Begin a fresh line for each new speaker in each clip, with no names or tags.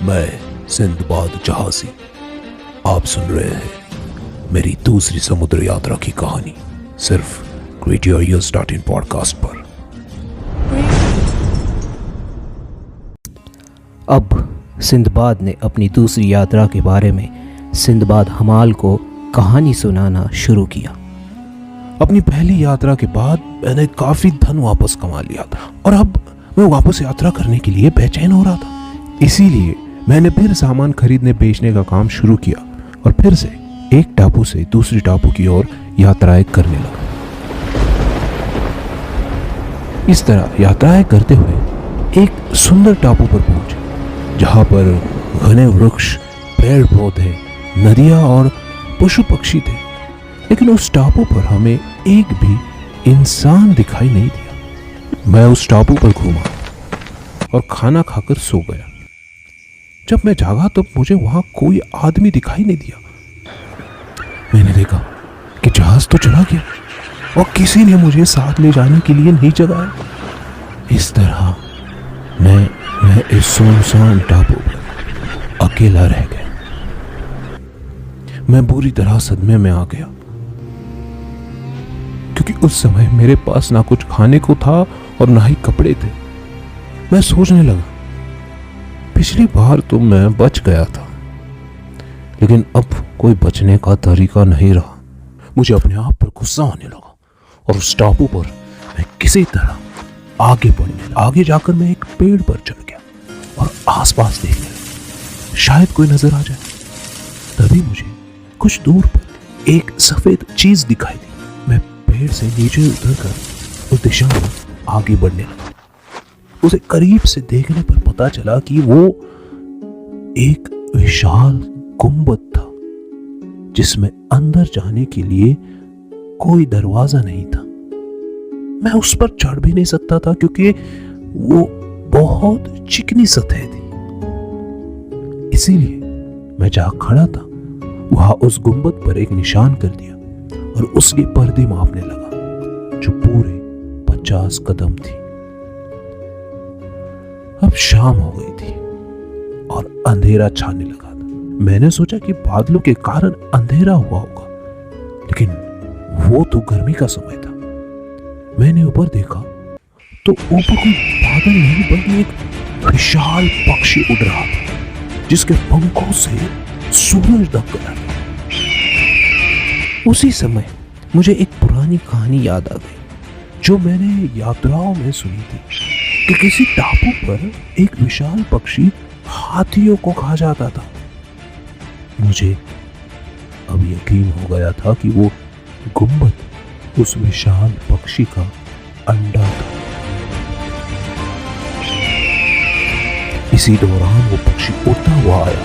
मैं सिंदबाद जहाजी। आप सुन रहे हैं मेरी दूसरी समुद्र यात्रा की कहानी सिर्फ createyours.in पॉडकास्ट पर।
अब सिंदबाद ने अपनी दूसरी यात्रा के बारे में सिंदबाद हमाल को कहानी सुनाना शुरू किया।
अपनी पहली यात्रा के बाद मैंने काफी धन वापस कमा लिया था और अब मैं वापस यात्रा करने के लिए बेचैन हो रहा था। इसीलिए मैंने फिर सामान खरीदने बेचने का काम शुरू किया और फिर से एक टापू से दूसरी टापू की ओर यात्राएं करने लगा। इस तरह यात्राएं करते हुए एक सुंदर टापू पर पहुंचे जहां पर घने वृक्ष, पेड़ पौधे, नदियां और पशु पक्षी थे, लेकिन उस टापू पर हमें एक भी इंसान दिखाई नहीं दिया। मैं उस टापू पर घूमा और खाना खाकर सो गया। जब मैं जागा तब मुझे वहां कोई आदमी दिखाई नहीं दिया। मैंने देखा कि जहाज तो चला गया और किसी ने मुझे साथ ले जाने के लिए नहीं जगाया। इस तरह मैं इस सुनसान टापू पर अकेला रह गया। मैं बुरी तरह सदमे में आ गया क्योंकि उस समय मेरे पास ना कुछ खाने को था और ना ही कपड़े थे। मैं सोचने लगा, पिछली बार तो मैं बच गया था, लेकिन अब कोई बचने का तरीका नहीं रहा। मुझे अपने आप पर गुस्सा होने लगा और उस टापू पर मैं किसी तरह आगे बढ़ने लगा। आगे जाकर मैं एक पेड़ पर चढ़ गया और आसपास देखने लगा, शायद कोई नजर आ जाए। तभी मुझे कुछ दूर पर एक सफेद चीज दिखाई दी। मैं पेड़ से नीचे उतरकर उस दिशा में आगे बढ़ने लगा। उसे करीब से देखने पर पता चला कि वो एक विशाल गुंबद था जिसमें अंदर जाने के लिए कोई दरवाजा नहीं था। मैं उस पर चढ़ भी नहीं सकता था क्योंकि वो बहुत चिकनी सतह थी। इसीलिए मैं जहां खड़ा था वहां उस गुंबद पर एक निशान कर दिया और उसकी पर्दी मापने लगा जो पूरे 50 कदम थी। अब शाम हो गई थी और अंधेरा छाने लगा था। मैंने सोचा कि बादलों के कारण अंधेरा हुआ होगा, लेकिन वो तो गर्मी का समय था। मैंने ऊपर देखा तो ऊपर कोई बादल नहीं बल्कि एक विशाल पक्षी उड़ रहा था जिसके पंखों से सूरज दब गया। उसी समय मुझे एक पुरानी कहानी याद आ गई जो मैंने यात्राओं में सुनी थी कि किसी टापू पर एक विशाल पक्षी हाथियों को खा जाता था। मुझे अब यकीन हो गया था कि वो गुंबद उस विशाल पक्षी का अंडा था। इसी दौरान वो पक्षी उड़ता हुआ आया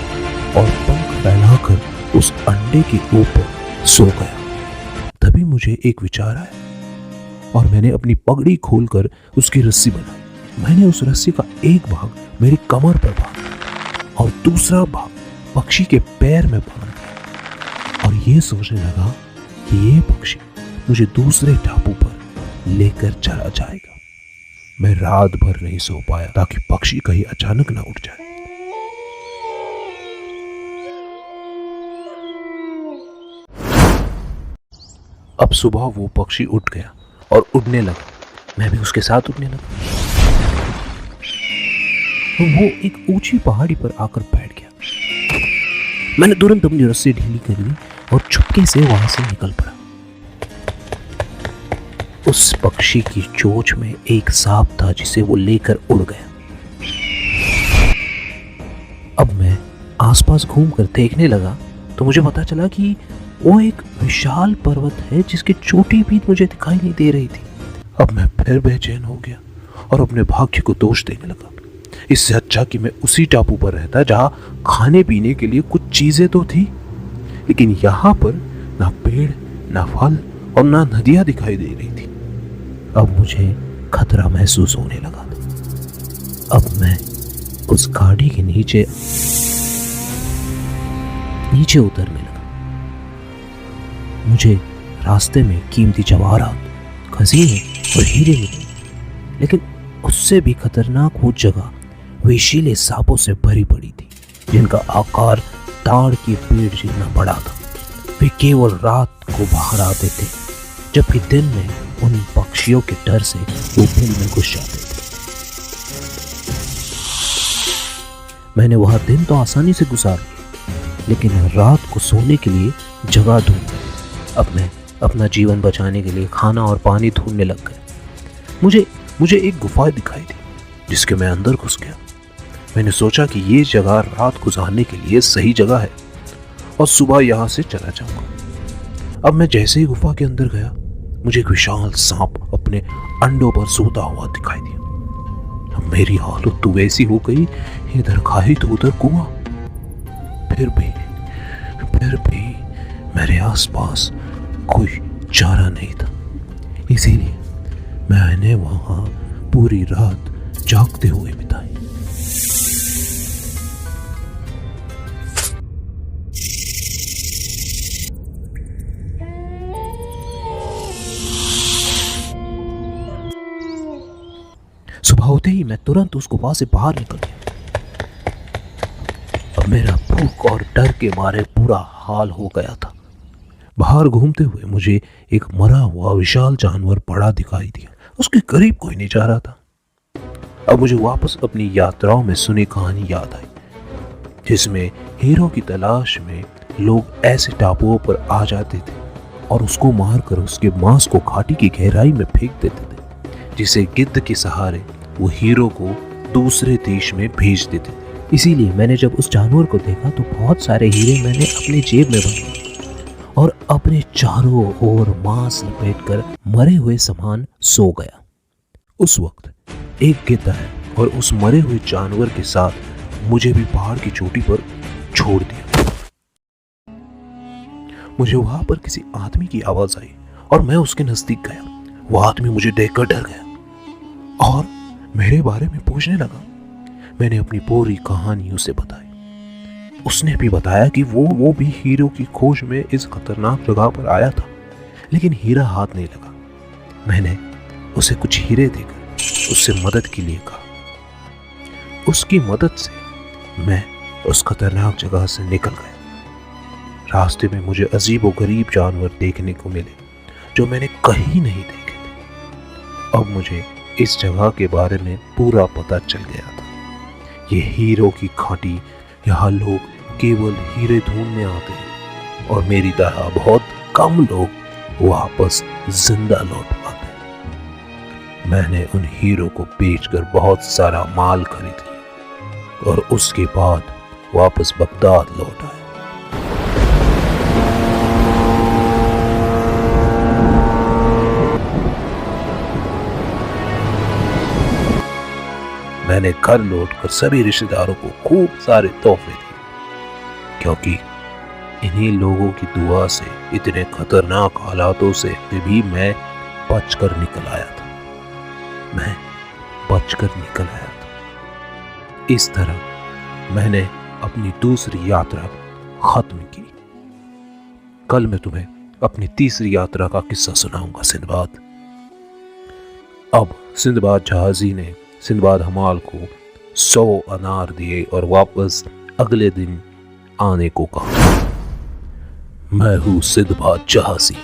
और पंख फैलाकर उस अंडे के ऊपर सो गया। तभी मुझे एक विचार आया और मैंने अपनी पगड़ी खोलकर उसकी रस्सी बनाई। मैंने उस रस्सी का एक भाग मेरी कमर पर बांधा और दूसरा भाग पक्षी के पैर में बांध दिया और ये सोचने लगा कि ये पक्षी मुझे दूसरे टापू पर लेकर चला जाएगा। मैं रात भर नहीं सो पाया ताकि पक्षी कहीं अचानक ना उठ जाए। अब सुबह वो पक्षी उठ गया और उड़ने लगा। मैं भी उसके साथ उड़ने लगा। वो एक ऊंची पहाड़ी पर आकर बैठ गया। मैंने तुरंत अपनी रस्सी ढीली कर ली और चुपके से वहां से निकल पड़ा। उस पक्षी की चोंच में एक सांप था जिसे वो लेकर उड़ गया। अब मैं आसपास घूमकर देखने लगा तो मुझे पता चला कि वो एक विशाल पर्वत है जिसकी चोटी भी मुझे दिखाई नहीं दे रही थी। अब मैं फिर बेचैन हो गया और अपने भाग्य को दोष देने लगा। इससे अच्छा कि मैं उसी टापू पर रहता जहां खाने पीने के लिए कुछ चीजें तो थी, लेकिन यहां पर ना पेड़, ना फल और ना नदियां दिखाई दे रही थी। अब मुझे खतरा महसूस होने लगा। अब मैं उस गाड़ी के नीचे उतरने लगा। मुझे रास्ते में कीमती जवाहरात, खजीने और हीरे मिले, लेकिन उससे भी खतरनाक वो जगह विषीले सांपों से भरी पड़ी थी।
जिनका आकार ताड़ के पेड़ जितना बड़ा था। वे केवल रात को बाहर आते थे, जबकि दिन में उन पक्षियों के डर से वो बिल में घुस जाते थे। मैंने वह दिन तो आसानी से गुजार लिया, लेकिन रात को सोने के लिए जगह ढूंढी। अब मैं अपना जीवन बचाने के लिए खाना और पानी ढूंढने लग गया। मुझे एक गुफा दिखाई दी, जिसके मैं अंदर घुस गया। मैंने सोचा कि ये जगह रात गुजारने के लिए सही जगह है और सुबह यहाँ से चला जाऊंगा। अब मैं जैसे ही गुफा के अंदर गया, मुझे एक विशाल सांप अपने अंडों पर सोता हुआ दिखाई दिया। अब मेरी हालत तो वैसी हो गई, इधर खाई तो उधर कुआं। फिर भी मेरे आसपास कोई चारा नहीं था, इसीलिए मैंने वहां पूरी रात जागते हुए बिताई। सुबह होते ही मैं तुरंत उस गुफा से बाहर निकल गया। अब मेरा भूख और डर के मारे बुरा हाल हो गया था। बाहर घूमते हुए मुझे एक मरा हुआ विशाल जानवर बड़ा दिखाई दिया। उसके करीब कोई नहीं जा रहा था। अब मुझे वापस अपनी यात्राओं में सुनी कहानी याद आई, जिसमें हीरो की तलाश में लोग ऐसे टापुओं पर आ जाते थे और उसको मारकर उसके मांस को घाटी की गहराई में फेंक देते थे, जिसे गिद्ध के सहारे वो हीरो को दूसरे देश में भेज देते थे। इसीलिए मैंने जब उस जानवर को देखा तो बहुत सारे हीरे मैंने अपनी जेब में भर लिए और अपने चारों ओर मांस लपेटकर मरे हुए समान सो गया। उस वक्त एक गिद्ध है और उस मरे हुए जानवर के साथ मुझे भी पहाड़ की चोटी पर छोड़ दिया। मुझे वहां पर किसी आदमी की आवाज आई और मैं उसके नजदीक गया। वो आदमी मुझे देखकर डर गया और मेरे बारे में पूछने लगा। मैंने अपनी पूरी कहानी उसे बताई। उसने भी बताया कि वो भी हीरो की खोज में इस खतरनाक जगह पर आया था, लेकिन हीरा हाथ नहीं लगा। मैंने उसे कुछ हीरे देकर उससे मदद के लिए कहा। उसकी मदद से मैं उस खतरनाक जगह से निकल गया। रास्ते में मुझे अजीब और गरीब जानवर देखने को मिले जो मैंने कहीं नहीं देखे थे। अब मुझे इस जगह के बारे में पूरा पता चल गया था। ये हीरो की घाटी, यहाँ लोग केवल हीरे ढूंढने आते हैं और मेरी तरह बहुत कम लोग वापस जिंदा लौट पाते हैं। मैंने उन हीरो को बेचकर बहुत सारा माल खरीद लिया और उसके बाद वापस बगदाद लौट आया। मैंने घर लौटकर सभी रिश्तेदारों को खूब सारे तोहफे दिए, क्योंकि इन्हीं लोगों की दुआ से इतने खतरनाक हालातों से भी मैं बचकर निकल आया था। इस तरह मैंने अपनी दूसरी यात्रा खत्म की। कल मैं तुम्हें अपनी तीसरी यात्रा का किस्सा सुनाऊंगा सिंदबाद। अब सिंदबाद जहाजी ने सिंदबाद हमाल को 100 अनार दिए और वापस अगले दिन आने को कहा। मैं हूं सिंदबाद जहाजी।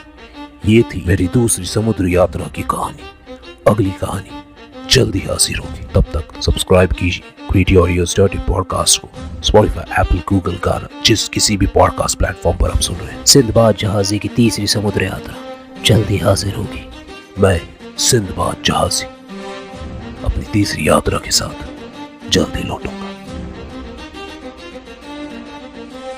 ये थी मेरी दूसरी समुद्र यात्रा की कहानी। अगली कहानी जल्दी हाजिर होगी। तब तक सब्सक्राइब कीजिए क्रिएटिव ऑडियोज पॉडकास्ट को स्पॉटिफाई, एप्पल, गूगल, गाना, जिस किसी भी पॉडकास्ट प्लेटफॉर्म पर आप सुन रहे हैं। सिंदबाद जहाजी की तीसरी समुद्र यात्रा जल्दी हाजिर होगी। मैं सिंदबाद जहाजी अपनी तीसरी यात्रा के साथ जल्दी लौटूंगा।